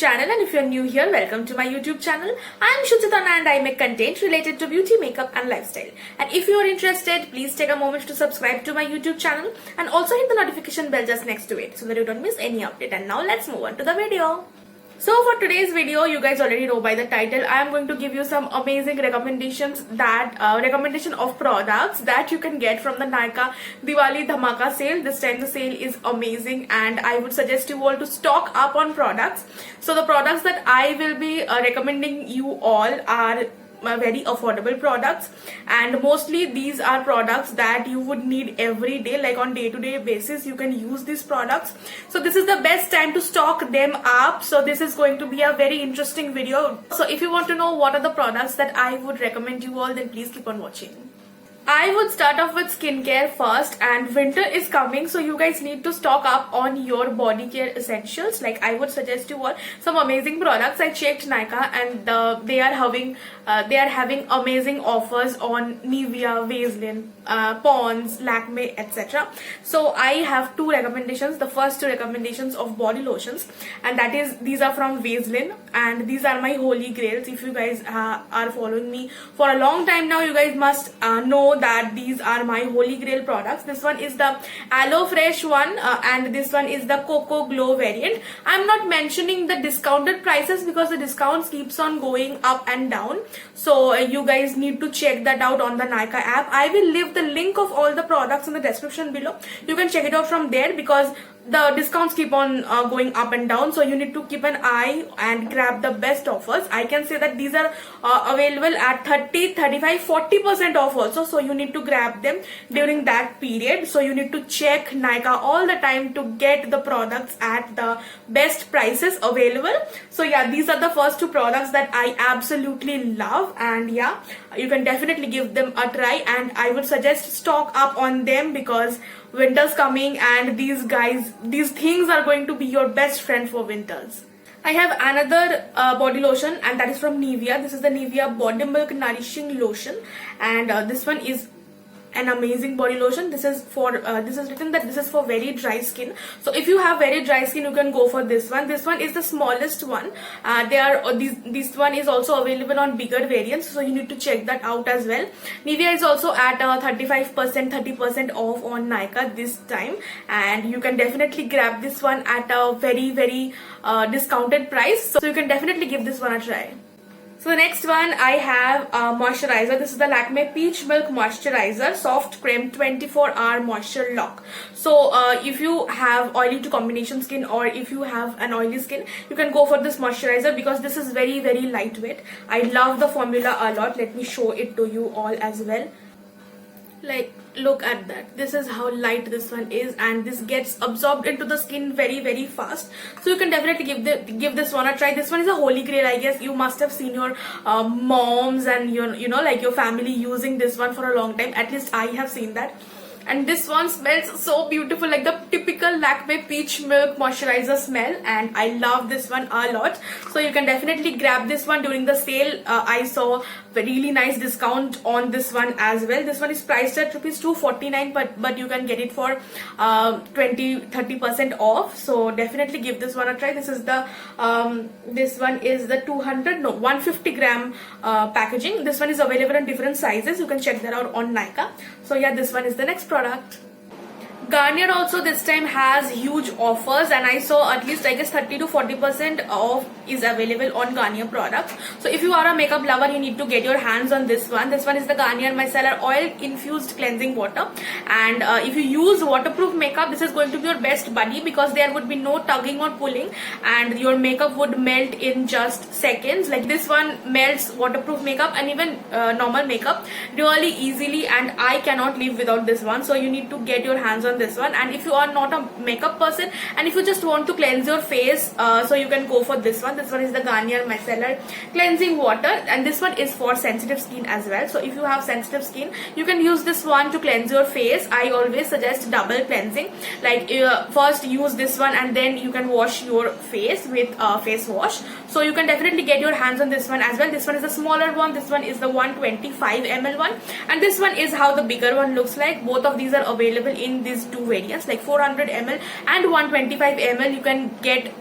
channel, and if you're new here, welcome to my YouTube channel. I'm Shuchitana and I make content related to beauty, makeup and lifestyle. And if you are interested, please take a moment to subscribe to my YouTube channel and also hit the notification bell just next to it so that you don't miss any update. And now let's move on to the video. So for today's video, you guys already know by the title, I am going to give you some amazing recommendations recommendation of products that you can get from the Nykaa Diwali Dhamaka sale. This time the sale is amazing and I would suggest you all to stock up on products. So the products that I will be recommending you all are very affordable products, and mostly these are products that you would need every day, like on day-to-day basis you can use these products. So this is the best time to stock them up. So this is going to be a very interesting video. So if you want to know what are the products that I would recommend you all, then please keep on watching. I would start off with skincare first, and winter is coming, so you guys need to stock up on your body care essentials. Like I would suggest you all some amazing products. I checked Nykaa and they are having amazing offers on Nivea, Vaseline, Pond's, Lakme, etc. So I have two recommendations. The first two recommendations of body lotions, and that is these are from Vaseline, and these are my holy grails. If you guys are following me for a long time now, you guys must know that these are my holy grail products. This one is the Aloe Fresh one, and this one is the Cocoa Glow variant. I'm not mentioning the discounted prices because the discounts keeps on going up and down, so you guys need to check that out on the Nykaa app. I will leave the link of all the products in the description below. You can check it out from there because the discounts keep on going up and down, so you need to keep an eye and grab the best offers. I can say that these are available at 30, 35, 40% off also, so you need to grab them during that period. So you need to check Nykaa all the time to get the products at the best prices available. So yeah, these are the first two products that I absolutely love, and yeah, you can definitely give them a try, and I would suggest stock up on them because winter's coming and these things are going to be your best friend for winters. I have another body lotion, and that is from Nivea. This is the Nivea Body Milk Nourishing Lotion, and this one is an amazing body lotion. This is for this is written that this is for very dry skin. So if you have very dry skin, you can go for this one. This one is the smallest one. This one is also available on bigger variants, so you need to check that out as well. Nivea is also at 35%, 30% off on Nykaa this time, and you can definitely grab this one at a very discounted price. So you can definitely give this one a try. So the next one I have moisturizer. This is the Lakme Peach Milk Moisturizer Soft Cream 24-hour Moisture Lock. So if you have oily to combination skin, or if you have an oily skin, you can go for this moisturizer because this is very lightweight. I love the formula a lot. Let me show it to you all as well. Like, look at that. This is how light this one is, and this gets absorbed into the skin very fast. So you can definitely give this one a try. This one is a holy grail. I guess you must have seen your moms and your like your family using this one for a long time. At least I have seen that. And this one smells so beautiful, like the typical Lakme Peach Milk Moisturizer smell, and I love this one a lot. So you can definitely grab this one during the sale. I saw a really nice discount on this one as well. This one is priced at ₹249, but you can get it for 20-30% off. So definitely give this one a try. This is the this one is the 150 gram packaging. This one is available in different sizes. You can check that out on Nykaa. So yeah, this one is the next product. Garnier also this time has huge offers, and I saw at least I guess 30-40% off is available on Garnier products. So if you are a makeup lover, you need to get your hands on this one. This one is the Garnier Micellar Oil Infused Cleansing Water, and if you use waterproof makeup, this is going to be your best buddy because there would be no tugging or pulling, and your makeup would melt in just seconds. Like this one melts waterproof makeup and even normal makeup really easily, and I cannot live without this one. So you need to get your hands on this one. And if you are not a makeup person and if you just want to cleanse your face, so you can go for this one. This one is the Garnier Micellar Cleansing Water, and this one is for sensitive skin as well. So if you have sensitive skin, you can use this one to cleanse your face. I always suggest double cleansing. Like first use this one and then you can wash your face with face wash. So you can definitely get your hands on this one as well. This one is the smaller one. This one is the 125 ml one, and this one is how the bigger one looks like. Both of these are available in these two variants, like 400 ml and 125 ml. You can get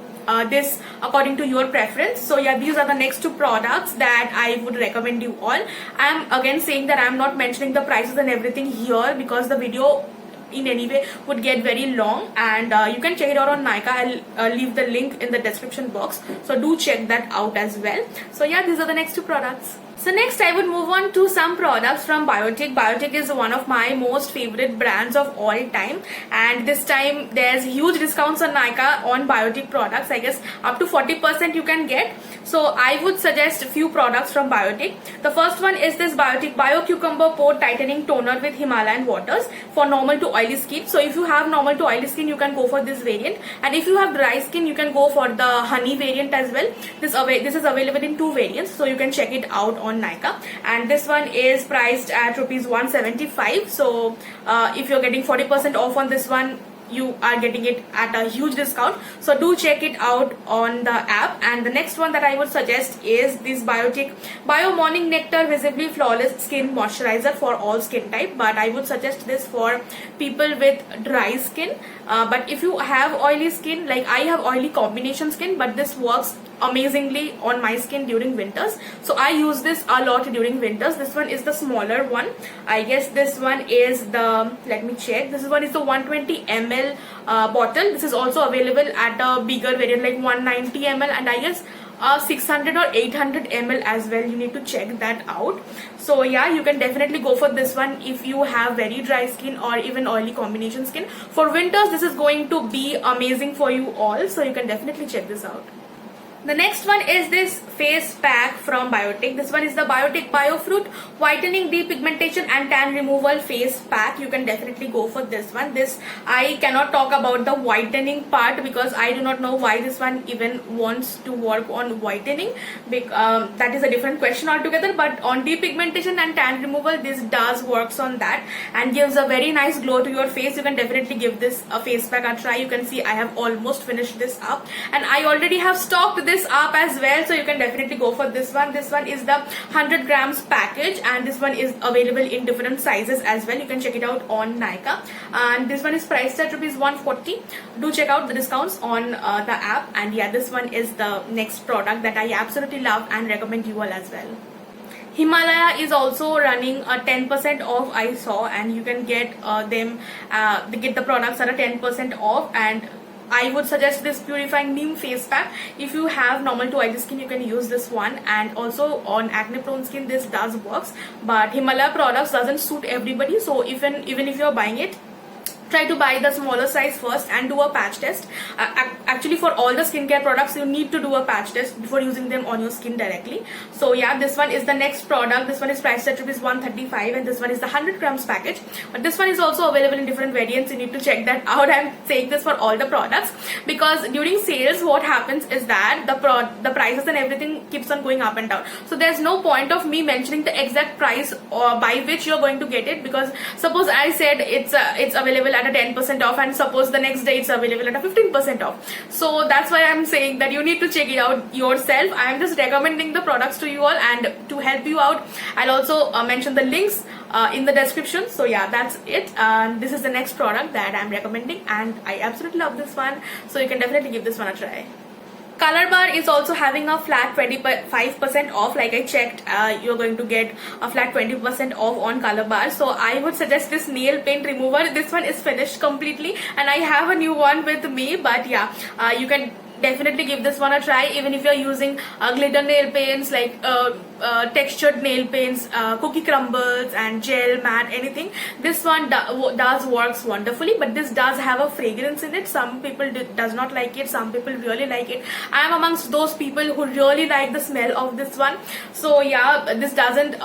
this according to your preference. So yeah, these are the next two products that I would recommend you all. I'm again saying that I'm not mentioning the prices and everything here because the video in any way would get very long, and you can check it out on Nykaa. I'll leave the link in the description box, so do check that out as well. So yeah, these are the next two products. So next I would move on to some products from Biotic. Biotic is one of my most favorite brands of all time, and this time there's huge discounts on Nykaa on Biotic products. I guess up to 40% you can get. So I would suggest a few products from Biotic. The first one is this Biotic Bio Cucumber Pore Tightening Toner with Himalayan waters for normal to oily skin. So if you have normal to oily skin, you can go for this variant, and if you have dry skin, you can go for the honey variant as well. This is available in two variants, so you can check it out on Nykaa. And this one is priced at rupees 175. So if you're getting 40% off on this one, you are getting it at a huge discount, so do check it out on the app. And the next one that I would suggest is this Biotic Bio Morning Nectar Visibly Flawless Skin Moisturizer for all skin type, but I would suggest this for people with dry skin. But if you have oily skin, like I have oily combination skin, but this works amazingly on my skin during winters, so I use this a lot during winters. This one is the smaller one. I guess this one is the, let me check, this one is the 120 ml bottle. This is also available at a bigger variant like 190 ml, and I guess 600 or 800 ml as well. You need to check that out. So yeah, you can definitely go for this one if you have very dry skin or even oily combination skin. For winters, this is going to be amazing for you all, so you can definitely check this out. The next one is this face pack from Biotic. This one is the Biotic Biofruit Whitening Depigmentation and Tan Removal Face Pack. You can definitely go for this one. This, I cannot talk about the whitening part because I do not know why this one even wants to work on whitening. That is a different question altogether. But on depigmentation and tan removal, this does works on that and gives a very nice glow to your face. You can definitely give this a face pack a try. You can see I have almost finished this up, and I already have stocked this up as well, so you can definitely go for this one. This one is the 100 grams package, and this one is available in different sizes as well. You can check it out on Nykaa, and this one is priced at rupees 140. Do check out the discounts on the app. And yeah, this one is the next product that I absolutely love and recommend you all as well. Himalaya is also running a 10% off, I saw, and you can get get the products at a 10% off. And I would suggest this purifying neem face pack. If you have normal to oily skin, you can use this one, and also on acne prone skin this does works, but Himalaya products doesn't suit everybody. So even if you're buying it, try to buy the smaller size first and do a patch test. Actually, for all the skincare products, you need to do a patch test before using them on your skin directly. So yeah, this one is the next product. This one is priced at rupees 135, and this one is the 100 grams package. But this one is also available in different variants. You need to check that out. I'm saying this for all the products because during sales, what happens is that the prices and everything keeps on going up and down. So there's no point of me mentioning the exact price or by which you're going to get it, because suppose I said it's available at a 10% off, and suppose the next day it's available at a 15% off. So that's why I'm saying that you need to check it out yourself. I'm just recommending the products to you all, and to help you out, I'll also mention the links in the description. So yeah, that's it. This is the next product that I'm recommending, and I absolutely love this one, so you can definitely give this one a try. Color Bar is also having a flat 25% off. Like I checked, you're going to get a flat 20% off on Color Bar. So I would suggest this nail paint remover. This one is finished completely, and I have a new one with me. But yeah, you can definitely give this one a try, even if you're using glitter nail paints, like textured nail paints, cookie crumbles and gel matte, anything. This one does works wonderfully, but this does have a fragrance in it. Some people does not like it, some people really like it. I am amongst those people who really like the smell of this one. So yeah, this doesn't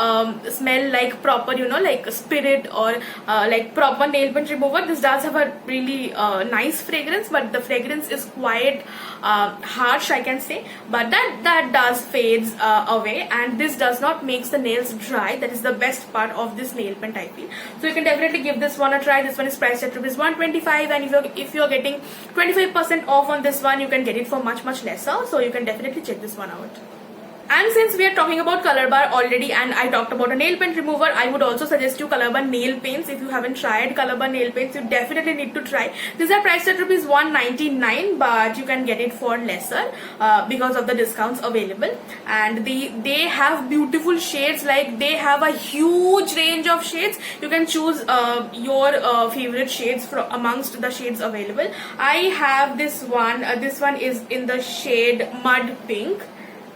smell like proper, like Spirit or like proper nail paint remover. This does have a really nice fragrance, but the fragrance is quite harsh, I can say, but that does fades away, and this does not makes the nails dry. That is the best part of this nail paint, I feel. So you can definitely give this one a try. This one is priced at rupees 125, and if you're getting 25% off on this one, you can get it for much lesser. So you can definitely check this one out. And since we are talking about color bar already and I talked about a nail paint remover, I would also suggest you color bar nail paints. If you haven't tried color bar nail paints, you definitely need to try. These are priced at rupees 199, but you can get it for lesser because of the discounts available. And they have beautiful shades, like they have a huge range of shades. You can choose your favorite shades from amongst the shades available. I have this one. This one is in the shade Mud Pink.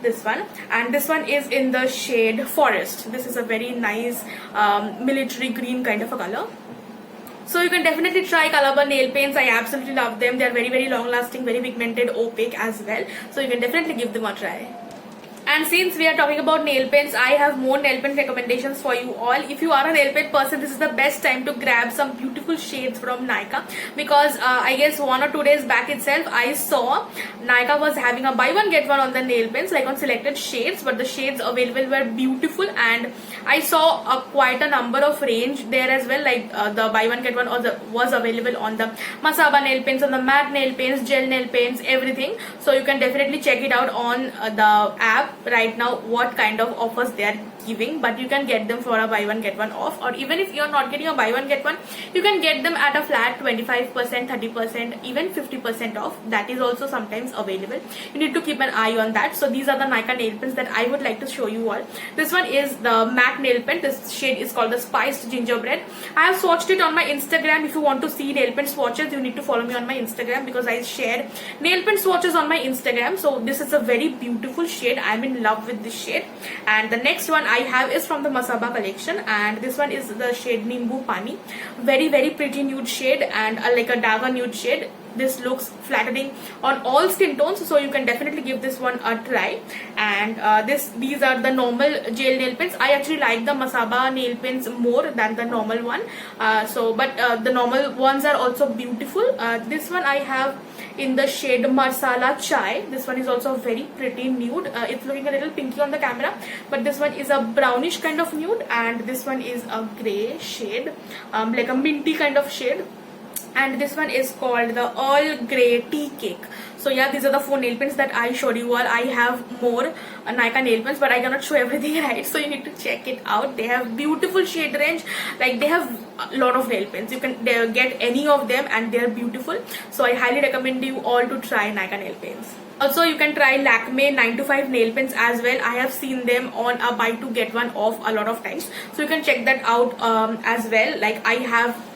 This one, and this one is in the shade Forest. This is a very nice military green kind of a color. So you can definitely try color bar nail paints. I absolutely love them. They are very, very long lasting, very pigmented, opaque as well. So you can definitely give them a try. And since we are talking about nail paints, I have more nail paint recommendations for you all. If you are a nail paint person, this is the best time to grab some beautiful shades from Nykaa, because I guess 1 or 2 days back itself, I saw Nykaa was having a buy one get one on the nail paints, like on selected shades, but the shades available were beautiful, and I saw quite a number of range there as well, like the buy one get one was available on the Masaba nail paints, on the matte nail paints, gel nail paints, everything. So you can definitely check it out on the app right now what kind of offers they are giving, but you can get them for a buy one get one off, or even if you're not getting a buy one get one, you can get them at a flat 25%, 30%, even 50% off. That is also sometimes available. You need to keep an eye on that. So these are the Nykaa nail pens that I would like to show you all. This one is the matte nail pen. This shade is called the Spiced Gingerbread. I have swatched it on my Instagram. If you want to see nail pen swatches, you need to follow me on my Instagram, because I share nail pen swatches on my Instagram. So this is a very beautiful shade. I'm in love with this shade. And the next one I have is from the Masaba collection, and this one is the shade Nimbu Pani. Very, very pretty nude shade, and like a dagger nude shade. This looks flattering on all skin tones, so you can definitely give this one a try. And these are the normal gel nail pens. I actually like the Masaba nail pens more than the normal one. But the normal ones are also beautiful. This one I have in the shade Marsala Chai. This one is also very pretty nude. It's looking a little pinky on the camera, but this one is a brownish kind of nude, and this one is a grey shade, like a minty kind of shade. And this one is called the Earl Grey Tea Cake. So yeah, these are the 4 nail pens that I showed you all. I have more Nykaa nail pens, but I cannot show everything, right? So you need to check it out. They have beautiful shade range. Like, they have a lot of nail pens. You can get any of them, and they are beautiful. So I highly recommend you all to try Nykaa nail pens. Also, you can try Lakme 9 to 5 nail pens as well. I have seen them on a buy to get one off a lot of times. So you can check that out as well. Like, I have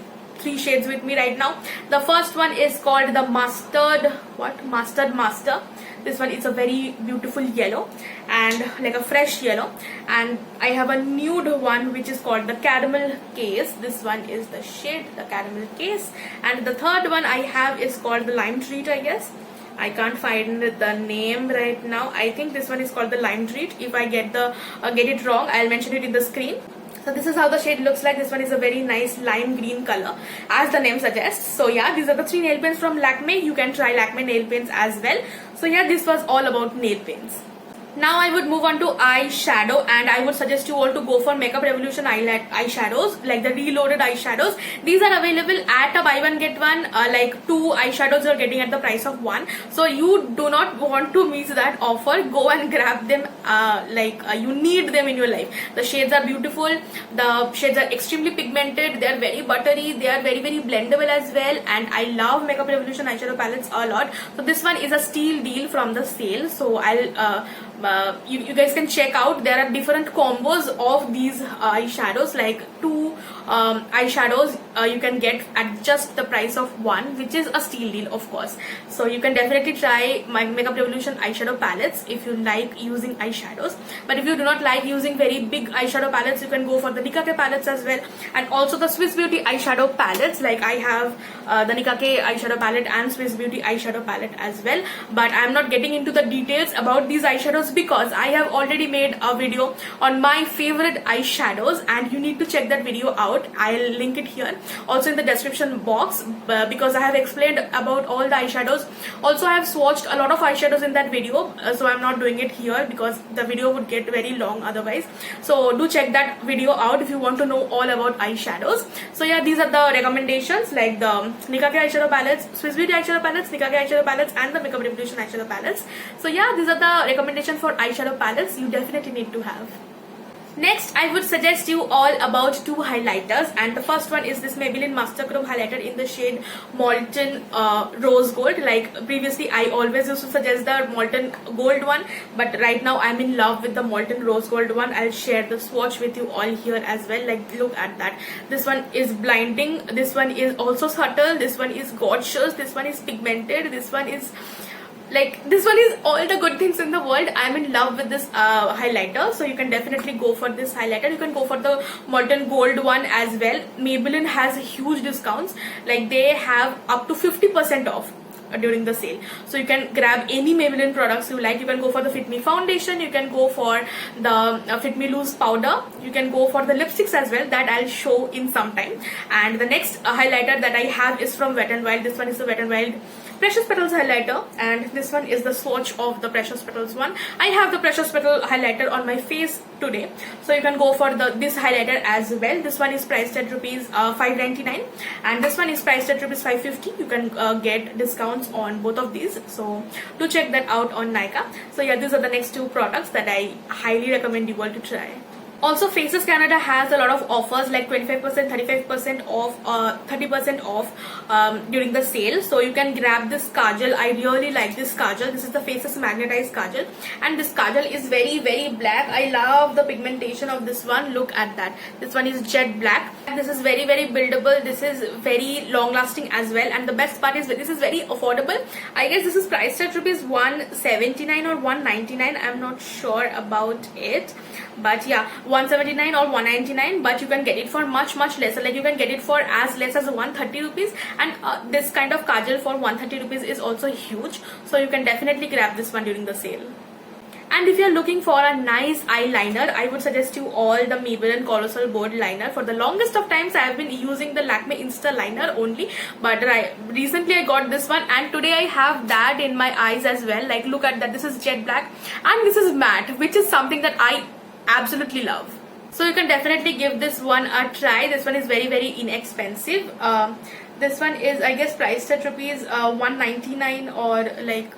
3 shades with me right now. The first one is called the Mustard Master. This one is a very beautiful yellow, and like a fresh yellow. And I have a nude one which is called the Caramel Case. This one is the shade, the Caramel Case. And the third one I have is called the Lime Treat, I guess. I can't find the name right now. I think this one is called the Lime Treat. If I get it wrong, I'll mention it in the screen. So this is how the shade looks like. This one is a very nice lime green color, as the name suggests. So yeah, these are the 3 nail pens from Lakme. You can try Lakme nail pens as well. So yeah, this was all about nail pens. Now I would move on to eyeshadow, and I would suggest you all to go for Makeup Revolution eyeshadows, like the reloaded eyeshadows. These are available at a buy one get one, like 2 eyeshadows you're getting at the price of 1. So you do not want to miss that offer. Go and grab them. You need them in your life. The shades are beautiful. The shades are extremely pigmented. They are very buttery. They are very, very blendable as well. And I love Makeup Revolution eyeshadow palettes a lot. So this one is a steal deal from the sale. So you guys can check out. There are different combos of these eyeshadows, like 2 eyeshadows you can get at just the price of 1, which is a steal deal, of course. So you can definitely try my Makeup Revolution eyeshadow palettes if you like using eyeshadows. But if you do not like using very big eyeshadow palettes, you can go for the Nikake palettes as well, and also the Swiss Beauty eyeshadow palettes. Like, I have the Nikake eyeshadow palette and Swiss Beauty eyeshadow palette as well. But I am not getting into the details about these eyeshadows because I have already made a video on my favorite eyeshadows, and you need to check that video out. I'll link it here, also in the description box, because I have explained about all the eyeshadows. Also, I have swatched a lot of eyeshadows in that video, so I'm not doing it here because the video would get very long otherwise. So do check that video out if you want to know all about eyeshadows. So yeah, these are the recommendations, like the Nikake eyeshadow palettes, Swiss Beauty eyeshadow palettes, Nikake eyeshadow palettes, and the Makeup Revolution eyeshadow palettes. So yeah, these are the recommendations collection for eyeshadow palettes you definitely need to have. Next, I would suggest you all about two highlighters, and the first one is this Maybelline Master Chrome highlighter in the shade Molten Rose Gold. Like previously, I always used to suggest the Molten Gold one, but right now I'm in love with the Molten Rose Gold one. I'll share the swatch with you all here as well. Like, look at that. This one is blinding. This one is also subtle. This one is gorgeous. This one is pigmented. This one is all the good things in the world. I'm in love with this highlighter, so you can definitely go for this highlighter. You can go for the Molten Gold one as well. Maybelline has huge discounts, like they have up to 50% off during the sale, so you can grab any Maybelline products you like. You can go for the Fit Me foundation, you can go for the Fit Me loose powder, you can go for the lipsticks as well, that I'll show in some time. And the next highlighter that I have is from Wet n Wild. This one is the Wet n Wild Precious Petals highlighter, and this one is the swatch of the Precious Petals one. I have the Precious Petal highlighter on my face today, so you can go for this highlighter as well. This one is priced at rupees 599, and this one is priced at rupees 550. You can get discounts on both of these, so do check that out on Nykaa. So yeah, these are the next two products that I highly recommend you all to try. Also, Faces Canada has a lot of offers, like 25%, 35% off, 30% off during the sale. So you can grab this kajal. I really like this kajal. This is the Faces Magnetized Kajal, and this kajal is very, very black. I love the pigmentation of this one. Look at that. This one is jet black. This is very, very buildable. This is very long lasting as well, and the best part is that this is very affordable. I guess this is priced at rupees 179 or 199. I'm not sure about it, but yeah, 179 or 199, but you can get it for much lesser. Like you can get it for as less as 130 rupees, and this kind of kajal for 130 rupees is also huge, so you can definitely grab this one during the sale. And if you're looking for a nice eyeliner, I would suggest you all the Maybelline Colossal Bold Liner. For the longest of times, I have been using the Lakme Insta Liner only, but recently I got this one, and today I have that in my eyes as well. Like, look at that. This is jet black, and this is matte, which is something that I absolutely love. So you can definitely give this one a try. This one is very, very inexpensive. This one is, I guess, priced at rupees 199 or like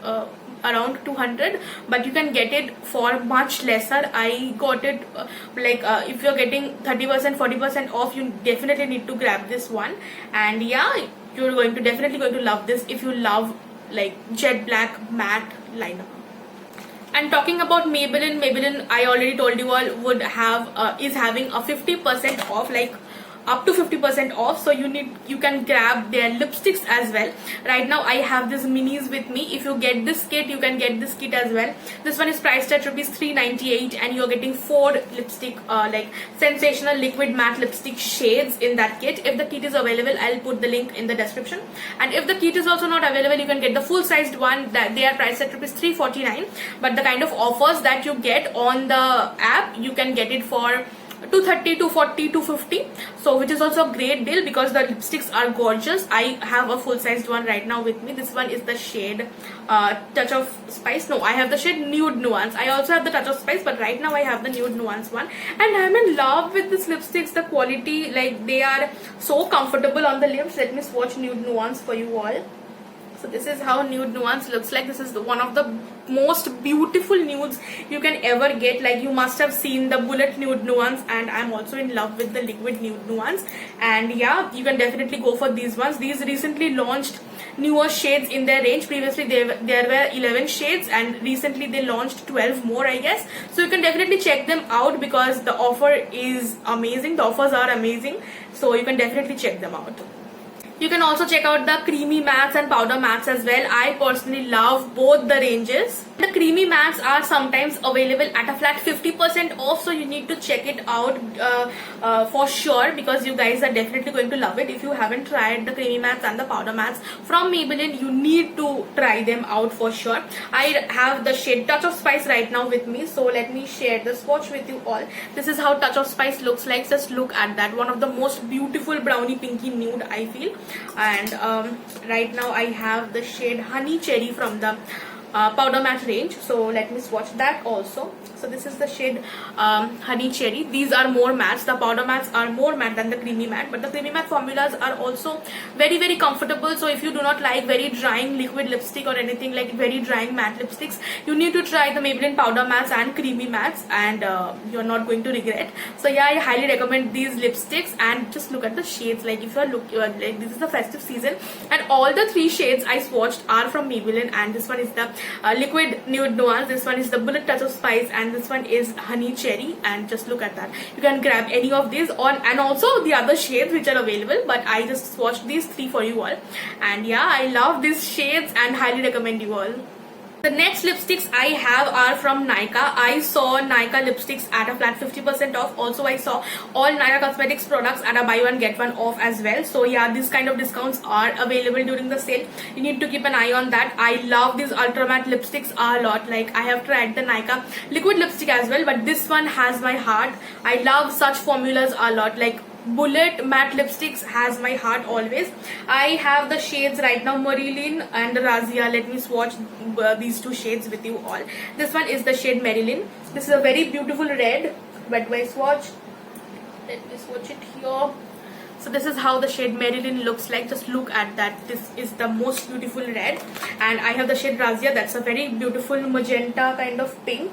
around 200, but you can get it for much lesser. I got it if you're getting 30%, 40% off, you definitely need to grab this one. And yeah, you're definitely going to love this if you love like jet black matte liner. And talking about Maybelline, I already told you all is having a 50% off, like up to 50% off. So you can grab their lipsticks as well. Right now I have these minis with me. If you get this kit, you can get this kit as well. This one is priced at rupees 398, and you're getting 4 lipstick like sensational liquid matte lipstick shades in that kit. If the kit is available, I'll put the link in the description, and if the kit is also not available, you can get the full sized one. That they are priced at rupees 349, but the kind of offers that you get on the app, you can get it for 230, 240, 250, so which is also a great deal because the lipsticks are gorgeous. I have a full sized one right now with me. This one is the shade Touch of Spice. No, I have the shade Nude Nuance. I also have the Touch of Spice, but right now I have the Nude Nuance one, and I'm in love with these lipsticks. The quality, like, they are so comfortable on the lips. Let me swatch Nude Nuance for you all. So this is how Nude Nuance looks like. This is one of the most beautiful nudes you can ever get. Like, you must have seen the Bullet Nude Nuance, and I'm also in love with the Liquid Nude Nuance. And yeah, you can definitely go for these ones. These recently launched newer shades in their range. Previously there were 11 shades, and recently they launched 12 more, I guess. So you can definitely check them out because the offer is amazing. The offers are amazing, so you can definitely check them out. You can also check out the creamy mattes and powder mattes as well. I personally love both the ranges. The creamy mattes are sometimes available at a flat 50% off, so you need to check it out for sure, because you guys are definitely going to love it. If you haven't tried the creamy mattes and the powder mattes from Maybelline, you need to try them out for sure. I have the shade Touch of Spice right now with me, so let me share the swatch with you all. This is how Touch of Spice looks like. Just look at that. One of the most beautiful brownie pinky nude, I feel. And right now I have the shade Honey Cherry from the powder matte range, so let me swatch that also. So this is the shade Honey Cherry. These are more mattes. The powder mattes are more matte than the creamy matte, but the creamy matte formulas are also very, very comfortable. So if you do not like very drying liquid lipstick or anything like very drying matte lipsticks, you need to try the Maybelline powder mattes and creamy mattes, and you're not going to regret. So yeah, I highly recommend these lipsticks, and just look at the shades. Like if you're like, this is the festive season, and all the 3 shades I swatched are from Maybelline, and this one is the liquid nude nuance, this one is the bullet touch of spice, and this one is Honey Cherry. And just look at that, you can grab any of these on, and also the other shades which are available, but I just swatched these 3 for you all. And yeah, I love these shades and highly recommend you all. The next lipsticks I have are from Nykaa. I saw Nykaa lipsticks at a flat 50% off. Also, I saw all Nykaa Cosmetics products at a buy one get one off as well. So yeah, these kind of discounts are available during the sale. You need to keep an eye on that. I love these ultra matte lipsticks a lot. Like I have tried the Nykaa liquid lipstick as well, but this one has my heart. I love such formulas a lot. Like bullet matte lipsticks has my heart always. I have the shades right now, Marilyn and Razia. Let me swatch these 2 shades with you all. This one is the shade Marilyn. This is a very beautiful red. Where do I swatch? Let me swatch it here. So this is how the shade Marilyn looks like. Just look at that. This is the most beautiful red. And I have the shade Razia. That's a very beautiful magenta kind of pink.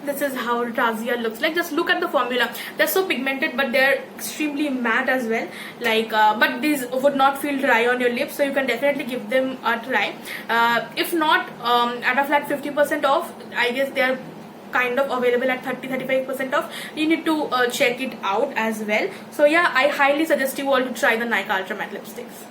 This is how Razia looks like. Just look at the formula. They're so pigmented, but they're extremely matte as well. Like, but these would not feel dry on your lips, so you can definitely give them a try. If not, at a flat 50% off, I guess they're kind of available at 30-35% off. You need to check it out as well. So yeah, I highly suggest you all to try the Nykaa Ultra Matte lipsticks.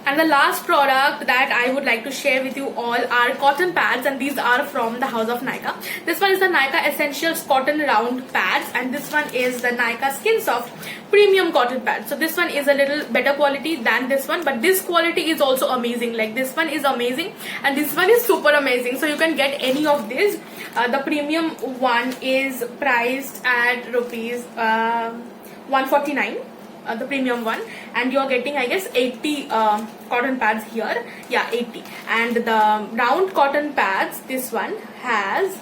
And the last product that I would like to share with you all are cotton pads, and these are from the house of Nykaa. This one is the Nykaa Essentials Cotton Round Pads, and this one is the Nykaa Skin Soft Premium Cotton Pad. So this one is a little better quality than this one, but this quality is also amazing. Like this one is amazing, and this one is super amazing. So you can get any of these. The premium one is priced at rupees 149. The premium one, and you're getting, I guess, 80 cotton pads here. Yeah, 80. And the round cotton pads, this one has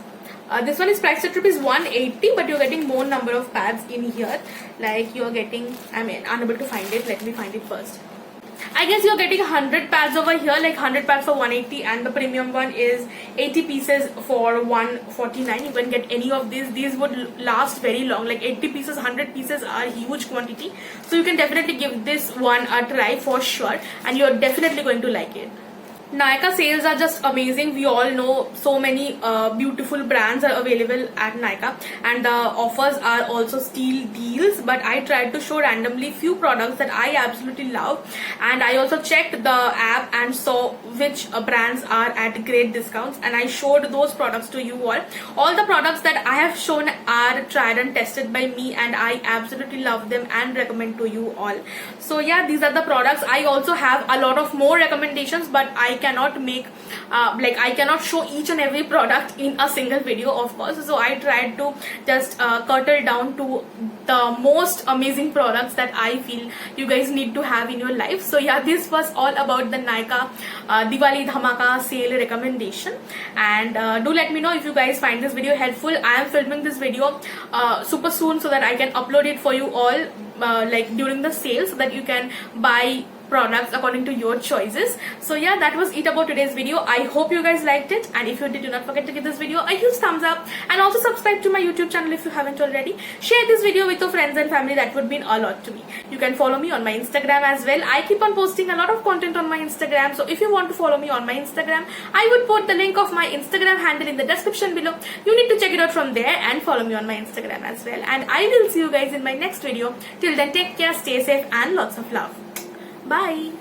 this one is priced at rupees 180, but you're getting more number of pads in here. Like you're getting, I mean, unable to find it. Let me find it first. I guess you're getting 100 pads over here, like 100 pads for 180, and the premium one is 80 pieces for 149. You can get any of these. These would last very long. Like 80 pieces, 100 pieces are huge quantity. So you can definitely give this one a try for sure, and you're definitely going to like it. Nykaa sales are just amazing. We all know so many beautiful brands are available at Nykaa, and the offers are also steal deals. But I tried to show randomly few products that I absolutely love, and I also checked the app and saw which brands are at great discounts, and I showed those products to you all. All the products that I have shown are tried and tested by me, and I absolutely love them and recommend to you all. So yeah, these are the products. I also have a lot of more recommendations, but I cannot make I cannot show each and every product in a single video, of course. So I tried to just curtail down to the most amazing products that I feel you guys need to have in your life. So yeah, this was all about the Nykaa Diwali Dhamaka sale recommendation, and do let me know if you guys find this video helpful. I am filming this video super soon so that I can upload it for you all like during the sale, so that you can buy products according to your choices. So yeah, that was it about today's video. I hope you guys liked it, and if you did, do not forget to give this video a huge thumbs up, and also subscribe to my YouTube channel if you haven't already. Share this video with your friends and family. That would mean a lot to me. You can follow me on my Instagram as well. I keep on posting a lot of content on my Instagram, so if you want to follow me on my Instagram, I would put the link of my Instagram handle in the description below. You need to check it out from there and follow me on my Instagram as well, and I will see you guys in my next video. Till then, take care, stay safe, and lots of love. Bye.